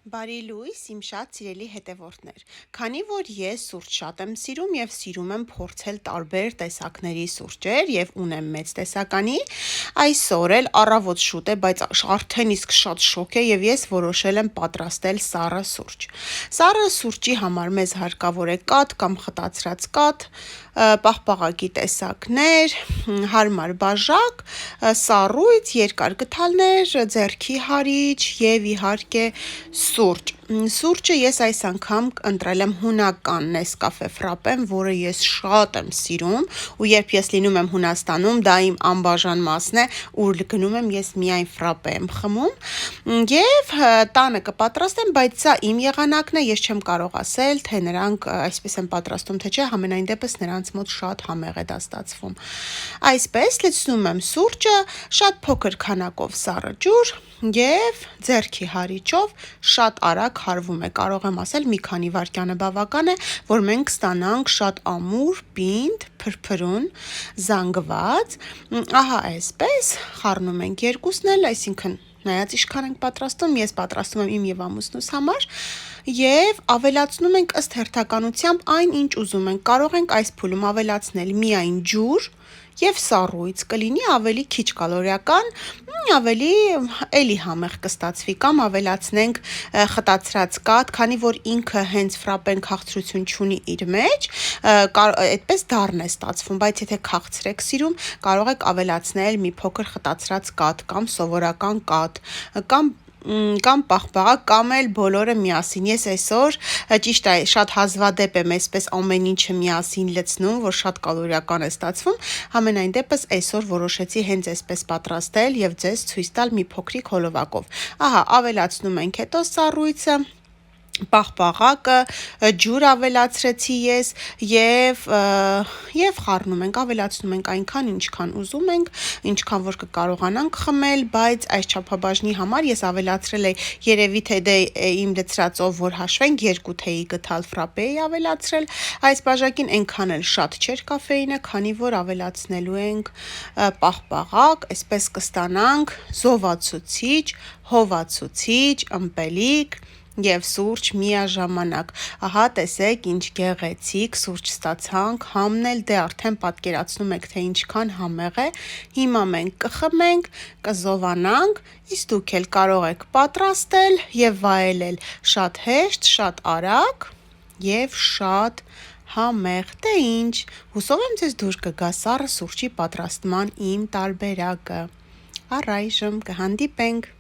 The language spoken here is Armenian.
Բարի լույս, իմ շատ սիրելի հետևորդներ, քանի որ ես սուրճ շատ եմ սիրում և սիրում եմ փորձել տարբեր տեսակների սուրճեր և ունեմ մեծ տեսականի, այսօր էլ առավոտ շուտ է, բայց արդեն իսկ շատ շոգ է և ես որոշել եմ պատրաստել սառը սուրճ։ Սառը սուրճի համար մեզ հարկավոր է կաթ կամ խտացրած կաթ, պաղպաղակի տեսակներ, հարմար բաժակ, սառույց, երկար գդալներ, ձեռքի հարիչ և իհարկե սուրճ։ Սուրճը ես այս անգամ ընտրել եմ հունական Nescafe Frappe-ն, որը ես շատ եմ սիրում, ու երբ ես լինում եմ Հունաստանում, դա իմ անբաժան մասն է, ուր գնում եմ ես միայն Frappe եմ խմում, և տանը կպատրաստեմ, բայց սա իմ եղանակն է, ես չեմ կարող ասել, թե նրանք այսպես են պատրաստում, թե չէ, համենայն դեպս նրանց մոտ շատ համեղ է դա ստացվում։ Այսպես լցնում եմ սուրճը, շատ փոքր քանակով սառը ջուր և ձեռքի հարիչով շատ արագ հարվում է, կարող եմ ասել մի քանի վայրկյան է բավական է, որ մենք ստանանք շատ ամուր, պինդ, փրփրուն, զանգված, ահա այսպես խառնում ենք երկուսն էլ, այսինքն նայած ինչքան ենք պատրաստում, ես պատրաստում եմ իմ և ամուսնուս համար և ավելացնում ենք ըստ հերթականությամբ այն, ինչ ուզում ենք, կարող ենք այս փուլում ավելացնել միայն ջուր և սառույց, կլինի ավելի քիչ կալորիական, ավելի էլի համեղ կստացվի, կամ ավելացնենք խտացրած կաթ, քանի որ ինքը հենց Frappe-ն քաղցրություն չունի իր մեջ, այդպես դառն է ստացվում, բայց եթե քաղցր եք սիրում, կարող եք ավելացնել մի փոքր խտացրած կաթ, կամ սովորական կաթ, կամ պաղպաղակ, կամ էլ բոլորը միասին։ Ես այսօր ճիշտ է, շատ հազվադեպ եմ այսպես ամեն ինչը միասին լցնում, որ շատ կալորիական է ստացվում, համենայն դեպս այսօր որոշեցի հենց այսպես պատրաստել և ձեզ ցույց տալ մի փոքրիկ հոլովակով։ Ահա, ավելացնում ենք հետո սառույցը, պաղպաղակը, ջուր ավելացրեցի ես և խառնում ենք, ավելացնում ենք այնքան, ինչքան ուզում ենք, ինչքան որ կկարողանանք խմել, բայց այս չափաբաժնի համար ես ավելացրել եմ, երևի թե դե իմ լցրածով որ հաշվենք, 2 թեյի գդալ Frappe էի ավելացրել, այս բաժակին այնքան էլ շատ չէր կաֆեինը, քանի որ ավելացնելու ենք պաղպաղակ, այսպես կստանանք զովացուցիչ, հովացուցիչ, ըմպելիք և սուրճ միաժամանակ, ահա տեսեք ինչ գեղեցիկ սուրճ ստացանք, համն էլ դե արդեն պատկերացնում եք, թե ինչքան համեղ է, հիմա մենք կխմենք, կզովանանք, իսկ դուք էլ կարող եք պատրաստել և վայելել շատ հեշտ, շատ արագ և շատ համեղ, դե ինչ, հուսով եմ ձեզ դուր կգա սառը սուրճի պատրաստման իմ տարբերակը, առայժմ կհանդիպենք։